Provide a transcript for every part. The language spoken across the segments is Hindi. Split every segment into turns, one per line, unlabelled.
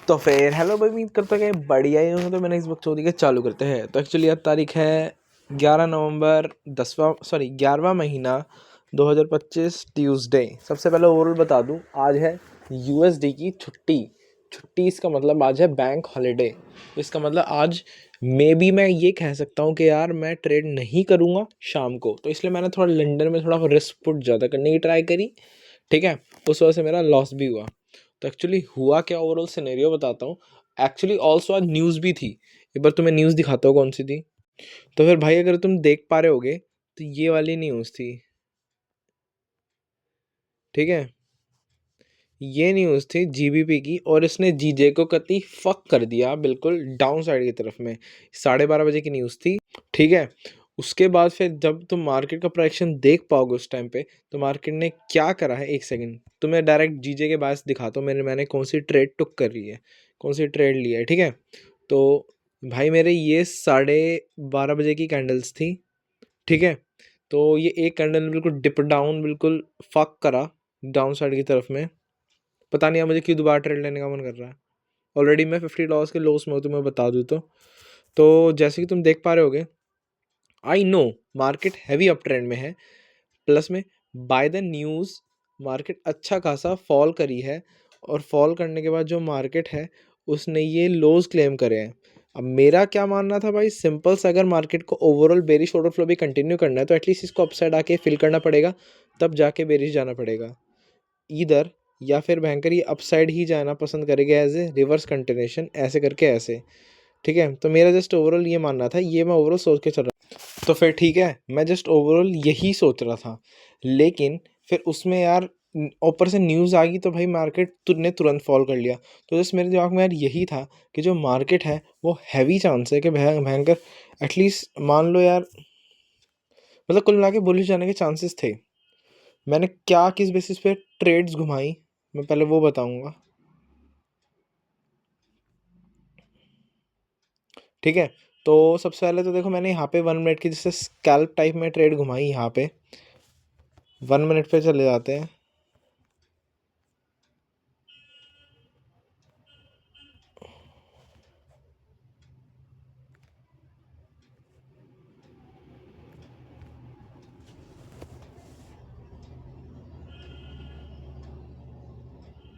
तो फिर हेलो भाई, उम्मीद करता है कि बढ़िया ही होंगे। तो मैंने इस वक्त चौथी के चालू करते हैं। तो एक्चुअली आज तारीख है 11 नवंबर, 11वां महीना 2025, ट्यूसडे। सबसे पहले ओवरऑल बता दूं, आज है यूएसडी की छुट्टी। छुट्टी इसका मतलब आज है बैंक हॉलीडे। तो इसका मतलब आज मे बी मैं ये कह सकता हूँ कि यार मैं ट्रेड नहीं करूँगा शाम को। तो इसलिए मैंने थोड़ा लंदन में थोड़ा रिस्क पुट ज़्यादा करने की ट्राई करी, ठीक है। उस वजह से मेरा लॉस भी हुआ। तो एक्चुअली हुआ क्या, ओवरऑल सिनेरियो बताता हूँ। एक्चुअली ऑल्सो आज न्यूज़ भी थी। एक बार तुम्हें न्यूज़ दिखाता हूँ कौन सी थी। तो फिर भाई अगर तुम देख पा रहे होगे तो ये वाली न्यूज़ थी, ठीक है। ये न्यूज़ थी जीबीपी की, और इसने जीजे को कति फक कर दिया बिल्कुल डाउन साइड की तरफ में। 12:30 बजे की न्यूज़ थी, ठीक है। उसके बाद फिर जब तुम मार्केट का प्राइक्शन देख पाओगे उस टाइम पे, तो मार्केट ने क्या करा है, एक सेकंड तुम्हें डायरेक्ट जीजे के बाद दिखाता हूँ। मैंने कौन सी ट्रेड टुक कर रही है, कौन सी ट्रेड ली है, ठीक है। तो भाई मेरे ये 12:30 बजे की कैंडल्स थी, ठीक है। तो ये एक कैंडल बिल्कुल डिप डाउन, बिल्कुल फक करा डाउन साइड की तरफ में। पता नहीं है मुझे क्यों दोबारा ट्रेड लेने का मन कर रहा है। ऑलरेडी मैं $50 के लॉस में हूँ, तो मैं बता दूँ तो जैसे कि तुम देख पा रहे होगे, I know market heavy up trend में है। प्लस में बाय द न्यूज़ मार्केट अच्छा खासा फॉल करी है, और फॉल करने के बाद जो मार्केट है उसने ये लोज क्लेम करे हैं। अब मेरा क्या मानना था भाई, सिंपल सा, अगर मार्केट को ओवरऑल बेरिश ऑर्डर फ्लो भी कंटिन्यू करना है तो एटलीस्ट इसको अपसाइड आके फिल करना पड़ेगा, तब जाके बेरिश जाना पड़ेगा इधर। या फिर भयंकर ये अपसाइड ही जाना पसंद करेगा एज ए रिवर्स कंटिन्यूशन, ऐसे करके ऐसे, ठीक है। तो मेरा जस्ट ओवरऑल ये मानना था, ये मैं ओवरऑल सोच के चल रहा। तो फिर ठीक है, मैं जस्ट ओवरऑल यही सोच रहा था। लेकिन फिर उसमें यार ऊपर से न्यूज़ आ गई, तो भाई मार्केट ने तुरंत फॉल कर लिया। तो जस्ट मेरे दिमाग में यार यही था कि जो मार्केट है वो हैवी चांस है कि भयंकर, एटलीस्ट मान लो यार, मतलब कुल मिला के बुलिश जाने के चांसेस थे। मैंने क्या किस बेसिस पे ट्रेड्स घुमाई, मैं पहले वो बताऊंगा, ठीक है। तो सबसे पहले तो देखो, मैंने यहाँ पे 1 मिनट की जैसे स्कैल्प टाइप में ट्रेड घुमाई। यहाँ पे 1 मिनट पे चले जाते हैं।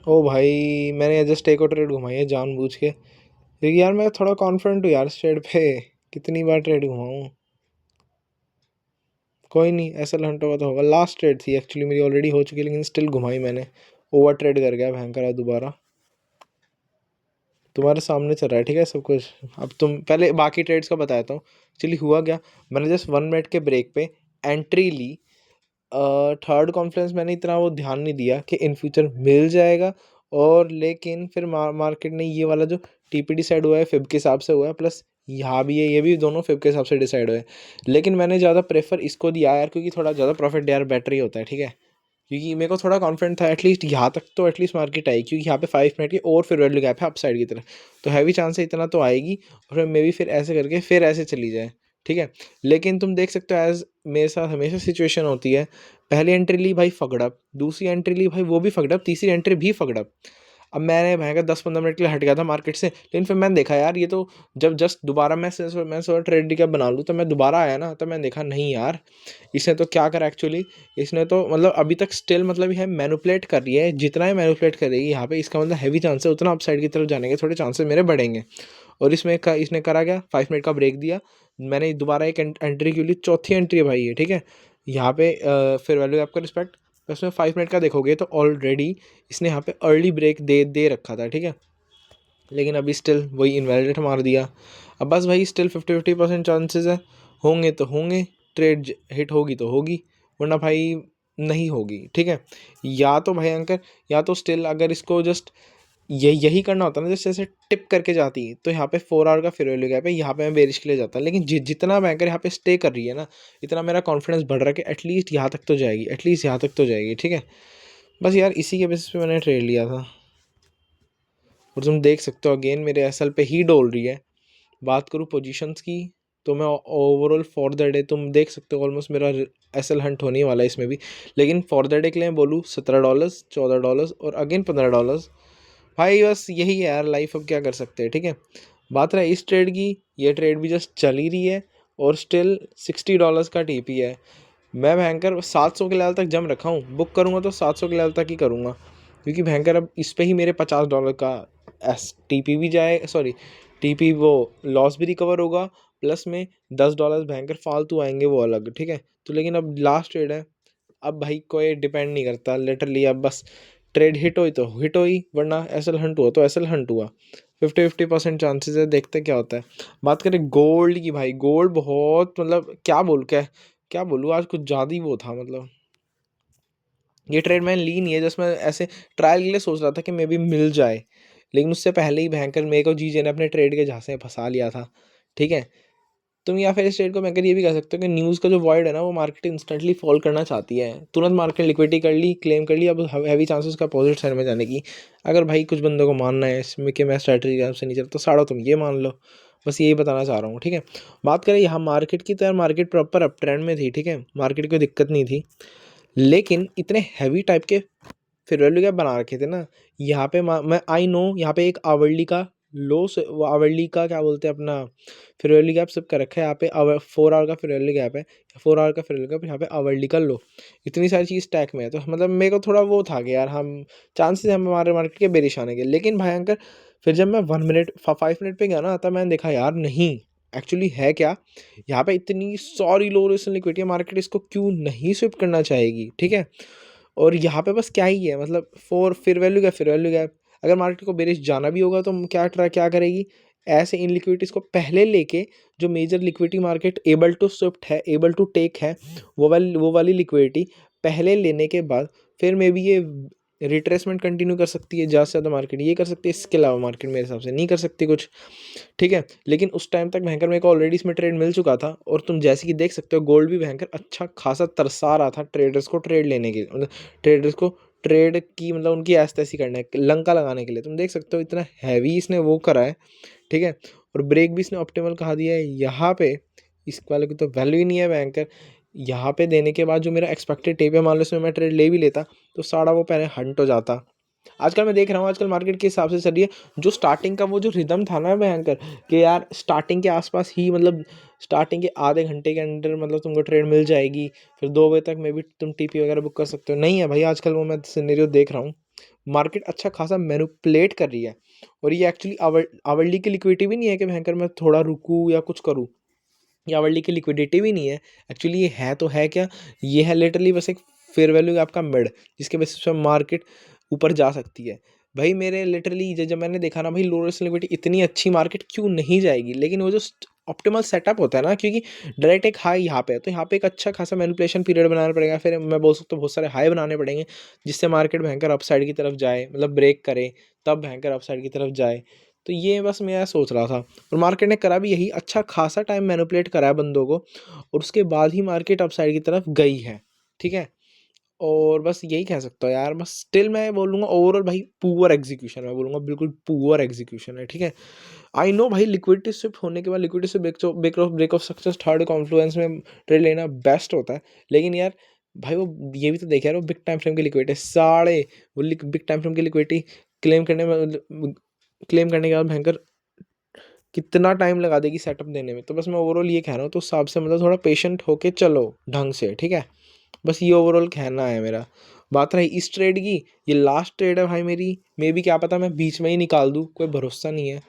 ओ भाई, मैंने जस्ट एक और ट्रेड घुमाई है जानबूझ के, क्योंकि यार मैं थोड़ा कॉन्फिडेंट हूँ यार इस ट्रेड पे। कितनी बार ट्रेड घुमाऊँ, कोई नहीं, ऐसा हंट होगा तो होगा। लास्ट ट्रेड थी एक्चुअली मेरी, ऑलरेडी हो चुकी है, लेकिन स्टिल घुमाई मैंने। ओवर ट्रेड कर गया भयंकर है दोबारा। तुम्हारे सामने चल रहा है, ठीक है, सब कुछ। अब तुम पहले बाकी ट्रेड्स का बताता हूँ। चलिए हुआ क्या, मैंने जस्ट 1 मिनट के ब्रेक पे एंट्री ली। थर्ड कॉन्फ्रेंस मैंने इतना वो ध्यान नहीं दिया कि इन फ्यूचर मिल जाएगा, और लेकिन फिर मार्केट ने ये वाला जो टीपी डिसाइड हुआ है फिब के हिसाब से हुआ है, प्लस यहाँ भी है, ये भी दोनों फिब के हिसाब से डिसाइड हुए हैं। लेकिन मैंने ज़्यादा प्रेफर इसको दिया यार, क्योंकि थोड़ा ज़्यादा प्रॉफिट यार बेटर ही होता है, ठीक है। क्योंकि मेरे को थोड़ा कॉन्फिडेंट था एटलीस्ट यहाँ तक, तो एटलीस्ट मार्केट आएगी, क्योंकि यहाँ पे 5 मिनट की और फिर वैल्यू गैप है अपसाइड की तरफ। तो हैवी चांस है इतना तो आएगी, और फिर मे बी फिर ऐसे करके फिर ऐसे चली जाए, ठीक है। लेकिन तुम देख सकते हो, एज मेरे साथ हमेशा सिचुएशन होती है, पहली एंट्री ली भाई फकड़प, दूसरी एंट्री ली भाई वो भी फकड़प, तीसरी एंट्री भी फकड़प। अब मैंने भाई का 10-15 मिनट के लिए हट गया था मार्केट से, लेकिन फिर मैंने देखा यार ये तो, जब जस्ट दोबारा मैं सोचा ट्रेड क्या बना लूँ, तो मैं दोबारा आया ना, तो मैंने देखा नहीं यार, इसने तो क्या करा एक्चुअली। इसने तो मतलब अभी तक स्टिल मतलब है मैनिपुलेट कर रही है, जितना ही मैनिपुलेट करेगी यहाँ पे, इसका मतलब हैवी चांस है उतना अपसाइड की तरफ जाने के थोड़े चांसेस मेरे बढ़ेंगे। और इसने करा क्या, 5 मिनट का ब्रेक दिया, मैंने दोबारा एक एंट्री के लिए, चौथी एंट्री है भाई ये, ठीक है। यहाँ पे फिर वैल्यू आपका रिस्पेक्ट, उसमें 5 मिनट का देखोगे तो ऑलरेडी इसने यहाँ पे अर्ली ब्रेक दे दे रखा था, ठीक है। लेकिन अभी स्टिल वही इनवैलिडेट मार दिया। अब बस भाई स्टिल 50-50% चांसेस है, होंगे तो होंगे, ट्रेड हिट होगी तो होगी, वरना भाई नहीं होगी, ठीक है। या तो भयंकर, या तो स्टिल अगर इसको जस्ट यही करना होता ना, जैसे जैसे टिप करके जाती है, तो यहाँ पे 4 आवर का फिर वैल्यू गैप है, यहाँ पे मैं बेरिश के लिए जाता, लेकिन जितना बैंकर यहाँ पे स्टे कर रही है ना, इतना मेरा कॉन्फिडेंस बढ़ रहा है कि एटलीस्ट यहाँ तक तो जाएगी, एटलीस्ट यहाँ तक तो जाएगी, ठीक है। बस यार इसी के बेसिस पे मैंने ट्रेड लिया था। और तुम देख सकते हो अगेन मेरे एसएल पे ही डोल रही है। बात करूँ पोजीशंस की, तो मैं ओवरऑल फॉर द डे तुम देख सकते हो ऑलमोस्ट मेरा एसएल हंट होने वाला है इसमें भी। लेकिन फॉर द डे के लिए बोलूँ $17, $14 और अगेन $15, भाई बस यही है यार लाइफ, अब क्या कर सकते हैं, ठीक है। बात रहा इस ट्रेड की, ये ट्रेड भी जस्ट चल ही रही है और स्टिल $60 का टीपी है। मैं भयंकर 700 के लेवल तक जम रखा हूँ, बुक करूँगा तो 700 के लेवल तक ही करूँगा, क्योंकि भयंकर अब इस पे ही मेरे $50 का एस टीपी भी जाए, सॉरी टीपी वो लॉस भी रिकवर होगा, प्लस में $10 भयंकर फालतू आएंगे वो अलग, ठीक है। तो लेकिन अब लास्ट ट्रेड है, अब भाई कोई डिपेंड नहीं करता लिटरली, अब बस ट्रेड हिट हुई तो हिट हुई, वरना एसएल हंट हुआ तो एसएल हंट हुआ। 50-50% चांसेस है, देखते क्या होता है। बात करें गोल्ड की, भाई गोल्ड बहुत मतलब क्या बोलूँ, आज कुछ ज़्यादा ही वो था मतलब। ये ट्रेड मैंने ली नहीं है, जस्ट मैं ऐसे ट्रायल के लिए सोच रहा था कि मे बी मिल जाए, लेकिन उससे पहले ही भयंकर मेरे को जीजे ने अपने ट्रेड के झांसे में फंसा लिया था, ठीक है। तुम या फिर इस ट्रेड को मैं कर ये भी कह सकते हो कि न्यूज़ का जो वॉइड है ना, वो मार्केट इंस्टेंटली फॉल करना चाहती है, तुरंत मार्केट लिक्विडिटी कर ली, क्लेम कर ली, अब हैवी चांसेस का अपोजिट साइड में जाने की। अगर भाई कुछ बंदों को मानना है इसमें कि मैं स्ट्रैटेजी के हिसाब से नहीं चलता, तो साड़ो तुम ये मान लो, बस यही बताना चाह रहा हूँ, ठीक है। बात करें यहाँ मार्केट की, तो यार मार्केट प्रॉपर अप ट्रेंड में थी, ठीक है, मार्केट कोई दिक्कत नहीं थी, लेकिन इतने हैवी टाइप के फेयर वैल्यू गैप बना रखे थे ना यहाँ पे। मैं आई नो यहाँ पे एक आवरली का लो से, वो आवरली का क्या बोलते हैं अपना, फेयर वैल्यू गैप सब कर रखा है यहाँ पे। 4 आवर का फेयर वैल्यू गैप है, 4 आवर का फेयर वैल्यू गैप, यहाँ पे आवरली का लो, इतनी सारी चीज़ टैग में है। तो मतलब मेरे को थोड़ा वो था कि यार हम चांसेस हैं हमारे मार्केट के बेरिश आने के, लेकिन भयंकर फिर जब मैं 1 मिनट 5 मिनट पे गया ना, तब मैंने देखा यार नहीं, एक्चुअली है क्या यहाँ पे, इतनी सॉरी लो रेशन लिक्विडिटी मार्केट, इसको क्यों नहीं स्विप करना चाहेगी, ठीक है। और यहाँ पे बस क्या ही है मतलब, फिर वैल्यू गैप, फिर वैल्यू गैप। अगर मार्केट को बेरिश जाना भी होगा तो क्या करेगी, ऐसे इन लिक्विडिटीज को पहले लेके, जो major liquidity market able to swift है, एबल टू टेक है, वो वाली लिक्विडिटी पहले लेने के बाद फिर मे बी ये रिट्रेसमेंट कंटिन्यू कर सकती है, ज़्यादा से ज़्यादा मार्केट ये कर सकती है, इसके अलावा मार्केट मेरे हिसाब से नहीं कर सकती कुछ, ठीक है। लेकिन उस टाइम तक भयंकर मेरे को ऑलरेडी इसमें ट्रेड मिल चुका था, और तुम जैसे कि देख सकते हो गोल्ड भी भयंकर अच्छा खासा तरसा रहा था ट्रेडर्स को ट्रेड लेने के, मतलब ट्रेडर्स को ट्रेड की मतलब उनकी ऐसी तैसी करने लंका लगाने के लिए। तुम देख सकते हो इतना हैवी इसने वो करा है, ठीक है। और ब्रेक भी इसने ऑप्टिमल कहा दिया है यहाँ पे, इस वाले की तो वैल्यू ही नहीं है भयंकर। यहाँ पे देने के बाद जो मेरा एक्सपेक्टेड टेप है, मान लो इसमें मैं ट्रेड ले भी लेता, तो सारा वो पहले हंट हो जाता। आजकल मैं देख रहा हूँ, आजकल मार्केट के हिसाब से चल रही है, जो स्टार्टिंग का वो जो रिदम था ना भयंकर, कि यार स्टार्टिंग के आसपास ही मतलब स्टार्टिंग के आधे घंटे के अंदर मतलब तुमको ट्रेड मिल जाएगी, फिर 2 बजे तक मे बी तुम टीपी वगैरह बुक कर सकते हो, नहीं है भाई आजकल वो मैं सिनेरियो देख रहा हूँ। मार्केट अच्छा खासा मैनिपुलेट कर रही है, और ये एक्चुअली आवरली की लिक्विडिटी भी नहीं है कि भयंकर मैं थोड़ा रुकूँ या कुछ करूँ, ये आवरली की लिक्विडिटी भी नहीं है। एक्चुअली ये है तो है क्या, ये है लिटरली बस एक फेयर वैल्यू आपका मिड, जिसके बेसिस पे मार्केट ऊपर जा सकती है। भाई मेरे लिटरली जब मैंने देखा ना भाई, लो रिस्क लिक्विडिटी इतनी अच्छी मार्केट क्यों नहीं जाएगी, लेकिन वो जो ऑप्टिमल सेटअप होता है ना, क्योंकि डायरेक्ट एक हाई यहाँ पे है, तो यहाँ पे एक अच्छा खासा मैनिपुलेशन पीरियड बनाना पड़ेगा, फिर मैं बोल सकता हूँ बहुत सारे हाई बनाने पड़ेंगे, जिससे मार्केट भयंकर अपसाइड की तरफ जाए, मतलब ब्रेक करे, तब भयंकर अपसाइड की तरफ जाए। तो ये बस मैं सोच रहा था, और मार्केट ने करा भी यही, अच्छा खासा टाइम मैनिपुलेट करा है बंदों को, और उसके बाद ही मार्केट अपसाइड की तरफ गई है, ठीक है। और बस यही कह सकता हूँ यार, बस स्टिल मैं बोलूँगा ओवरऑल भाई पुअर एग्जीक्यूशन, मैं बोलूँगा बिल्कुल पुअर एग्जीक्यूशन है, ठीक है। आई नो भाई लिक्विडिटी शिफ्ट होने के बाद लिक्विडिटी से break of success third confluence में ट्रेड लेना बेस्ट होता है, लेकिन यार भाई वो ये भी तो देखा यार, वो बिग टाइम फ्रेम की लिक्विडिटी साढ़े, वो बिग टाइम फ्रेम की लिक्विडिटी क्लेम करने में, क्लेम करने के बाद भयंकर कितना टाइम लगा देगी सेटअप देने में। तो बस मैं ओवरऑल ये कह रहा हूँ, तो उस हिसाब से मतलब थोड़ा पेशेंट होके चलो ढंग से, ठीक है। बस ये ओवरऑल कहना है मेरा। बात रही इस ट्रेड की, ये लास्ट ट्रेड है भाई मेरी, मे भी क्या पता मैं बीच में ही निकाल दूँ, कोई भरोसा नहीं है,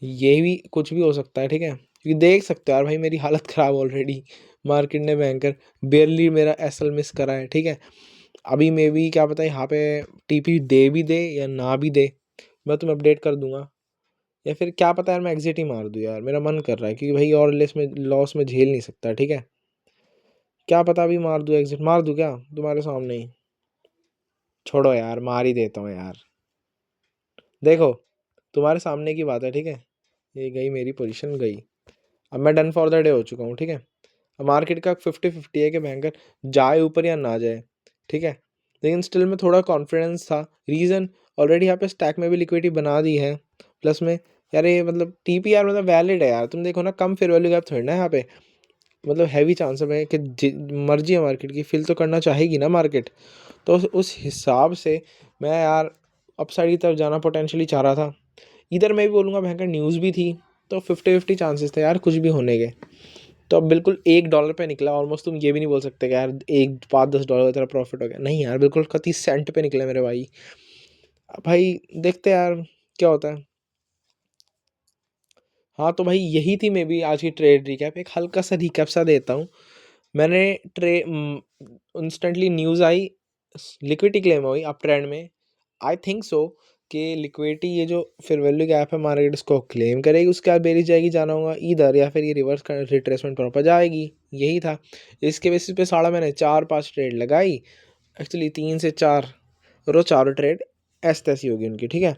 ये भी कुछ भी हो सकता है, ठीक है। क्योंकि देख सकते हो यार भाई मेरी हालत ख़राब ऑलरेडी, मार्केट ने भयंकर बेयरली मेरा एसएल मिस करा है, ठीक है। अभी मे भी क्या पता यहाँ पे टीपी दे भी दे या ना भी दे, मैं तुम्हें अपडेट कर दूंगा, या फिर क्या पता यार मैं एग्जिट ही मार दूँ यार, मेरा मन कर रहा है, क्योंकि भाई और लॉस में झेल नहीं सकता, ठीक है। क्या पता अभी मार दूँ, एग्जिट मार दूँ क्या तुम्हारे सामने ही, छोड़ो यार मार ही देता हूँ यार। देखो तुम्हारे सामने की बात है, ठीक है, ये गई मेरी पोजीशन गई, अब मैं डन फॉर द डे हो चुका हूँ, ठीक है। अब मार्केट का 50-50 है कि भयंकर जाए ऊपर या ना जाए, ठीक है। लेकिन स्टिल में थोड़ा कॉन्फिडेंस था, रीज़न ऑलरेडी यहाँ पे स्टैक में भी लिक्विडिटी बना दी है, प्लस में यार ये मतलब टीपीआर मतलब वैलिड है यार, तुम देखो ना कम फेयर वैल्यू गैप थोड़ी ना यहाँ पे, मतलब हैवी चांस है कि मर्जी है मार्केट की, फिल तो करना चाहेगी ना मार्केट। तो उस हिसाब से मैं यार अपसाइड की तरफ जाना पोटेंशियली चाह रहा था। इधर मैं भी बोलूँगा भयंकर न्यूज़ भी थी, तो 50-50 चांसेस थे यार कुछ भी होने के। तो अब बिल्कुल $1 पे निकला ऑलमोस्ट। तुम ये भी नहीं बोल सकते कि यार एक $5-10 का तेरा प्रॉफिट हो गया, नहीं यार, बिल्कुल 30 सेंट पे निकले मेरे भाई। भाई देखते यार क्या होता है। हाँ तो भाई यही थी मे बी आज की ट्रेड रिकैप। एक हल्का सा रिकैप सा देता हूँ। मैंने इंस्टेंटली न्यूज़ आई, लिक्विडिटी क्लेम हुई अप ट्रेंड में। आई थिंक सो कि लिक्विडिटी ये जो फिर वैल्यू गैप है मार्केट इसको क्लेम करेगी, उसके बाद बेरिश जाएगी जाना होगा इधर, या फिर ये रिवर्स रिट्रेसमेंट पर जाएगी। यही था। इसके बेसिस पे साढ़ा मैंने 4-5 ट्रेड लगाई। एक्चुअली 3 से 4, रोज चारों ट्रेड ऐसी तैसी होगी उनकी, ठीक है।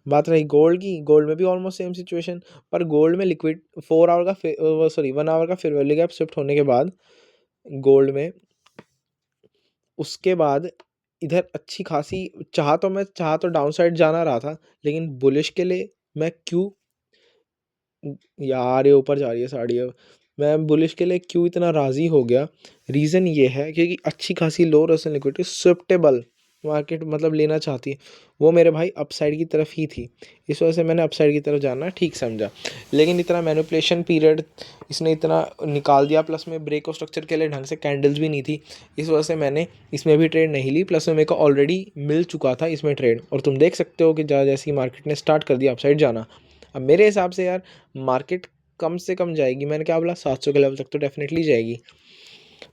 बात रही गोल्ड की, गोल्ड में भी ऑलमोस्ट सेम सिचुएशन। पर गोल्ड में लिक्विड 4 आवर का 1 आवर का फिर वैल्यू गैप शिफ्ट होने के बाद गोल्ड में उसके बाद इधर अच्छी खासी चाह तो डाउन साइड जाना रहा था, लेकिन बुलिश के लिए मैं क्यों यार ये ऊपर जा रही है साड़ी अब। मैं बुलिश के लिए क्यों इतना राज़ी हो गया, रीज़न ये है क्योंकि अच्छी खासी लो रेसल लिक्विडिटी स्विफ्टेबल मार्केट मतलब लेना चाहती है, वो मेरे भाई अपसाइड की तरफ ही थी। इस वजह से मैंने अपसाइड की तरफ जाना ठीक समझा। लेकिन इतना मैनिपुलेशन पीरियड इसने इतना निकाल दिया, प्लस में ब्रेक ऑफ स्ट्रक्चर के लिए ढंग से कैंडल्स भी नहीं थी, इस वजह से मैंने इसमें भी ट्रेड नहीं ली। प्लस में मेरे को ऑलरेडी मिल चुका था इसमें ट्रेड, और तुम देख सकते हो कि जैसी मार्केट ने स्टार्ट कर दिया अपसाइड जाना। अब मेरे हिसाब से यार मार्केट कम से कम जाएगी, मैंने क्या बोला 700 के लेवल तक तो डेफिनेटली जाएगी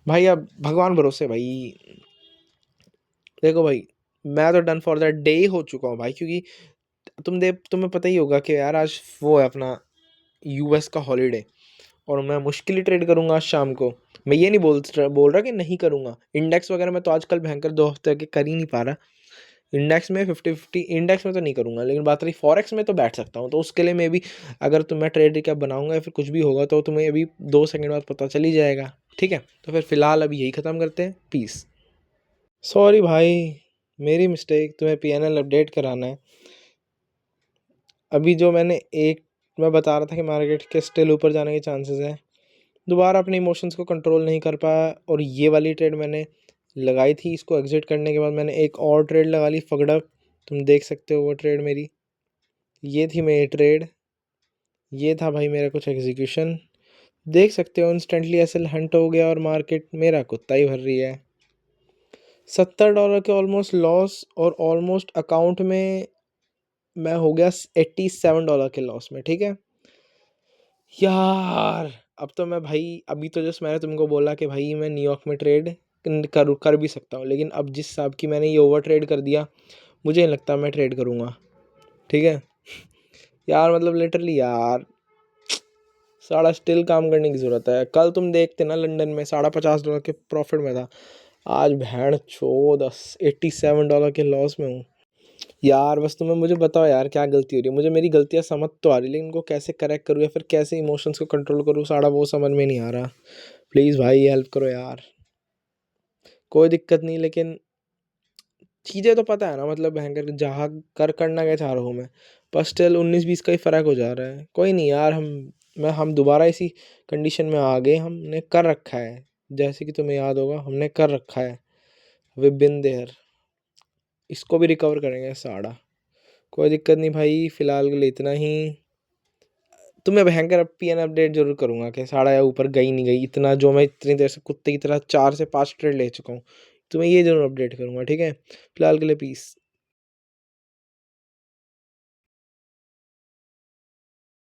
भाई। अब भगवान भरोसे भाई। देखो भाई मैं तो डन फॉर दैट डे हो चुका हूँ भाई, क्योंकि तुम्हें पता ही होगा कि यार आज वो है अपना यूएस का हॉलीडे, और मैं मुश्किल ही ट्रेड करूँगा आज शाम को। मैं ये नहीं बोल रहा कि नहीं करूँगा। इंडेक्स वगैरह में तो आजकल भयंकर 2 हफ्ते के कर ही नहीं पा रहा। इंडेक्स में 50-50 इंडेक्स में तो नहीं करूँगा, लेकिन बात रही फॉरेक्स में तो बैठ सकता हूँ। तो उसके लिए मैं भी अगर मैं ट्रेड रिकैप बनाऊँगा या फिर कुछ भी होगा तो तुम्हें अभी 2 सेकंड बाद पता चल ही जाएगा, ठीक है। तो फिर फ़िलहाल अभी यही ख़त्म करते हैं, पीस। सॉरी भाई, मेरी मिस्टेक, तुम्हें पीएनएल अपडेट कराना है। अभी जो मैं बता रहा था कि मार्केट के स्टिल ऊपर जाने के चांसेस हैं, दोबारा अपने इमोशंस को कंट्रोल नहीं कर पाया, और ये वाली ट्रेड मैंने लगाई थी। इसको एग्ज़िट करने के बाद मैंने एक और ट्रेड लगा ली फगड़ा। तुम देख सकते हो वो ट्रेड मेरी, ये थी मेरी ट्रेड, ये था भाई मेरा कुछ एग्जीक्यूशन। देख सकते हो इंस्टेंटली ऐसे हंट हो गया और मार्केट मेरा कुत्ता ही भर रही है। $70 के ऑलमोस्ट लॉस, और ऑलमोस्ट अकाउंट में मैं हो गया $87 के लॉस में, ठीक है यार। अब तो मैं भाई, अभी तो जस्ट मैंने तुमको बोला कि भाई मैं न्यूयॉर्क में ट्रेड कर भी सकता हूँ, लेकिन अब जिस हिसाब की मैंने ये ओवर ट्रेड कर दिया, मुझे नहीं लगता मैं ट्रेड करूँगा, ठीक है यार। मतलब लिटरली यार साड़ा स्टिल काम करने की ज़रूरत है। कल तुम देखते ना लंदन में $50 के प्रॉफिट में था, आज भैंड छो 87 डॉलर के लॉस में हूँ यार। बस तुम्हें मुझे बताओ यार क्या गलती हो रही है। मुझे मेरी गलतियाँ समझ तो आ रही है, लेकिन उनको कैसे करेक्ट करूँ या फिर कैसे इमोशंस को कंट्रोल करूँ, साड़ा वो समझ में नहीं आ रहा। प्लीज़ भाई हेल्प करो यार। कोई दिक्कत नहीं, लेकिन चीज़ें तो पता है ना, मतलब भयंकर जहाँ करना क्या चाह रहा हूँ मैं, पर स्टिल 19-20 का ही फ़र्क हो जा रहा है। कोई नहीं यार, हम दोबारा इसी कंडीशन में आ गए, हमने कर रखा है, जैसे कि तुम्हें याद होगा हमने कर रखा है। वी बिन देयर, इसको भी रिकवर करेंगे साड़ा। कोई दिक्कत नहीं भाई, फ़िलहाल के लिए इतना ही। तुम्हें भयंकर पीएन अपडेट जरूर करूँगा कि साड़ा या ऊपर गई नहीं गई, इतना जो मैं इतनी देर से कुत्ते की तरह 4 से 5 ट्रेड ले चुका हूँ, तुम्हें ये जरूर अपडेट करूँगा, ठीक है। फ़िलहाल के लिए पीस।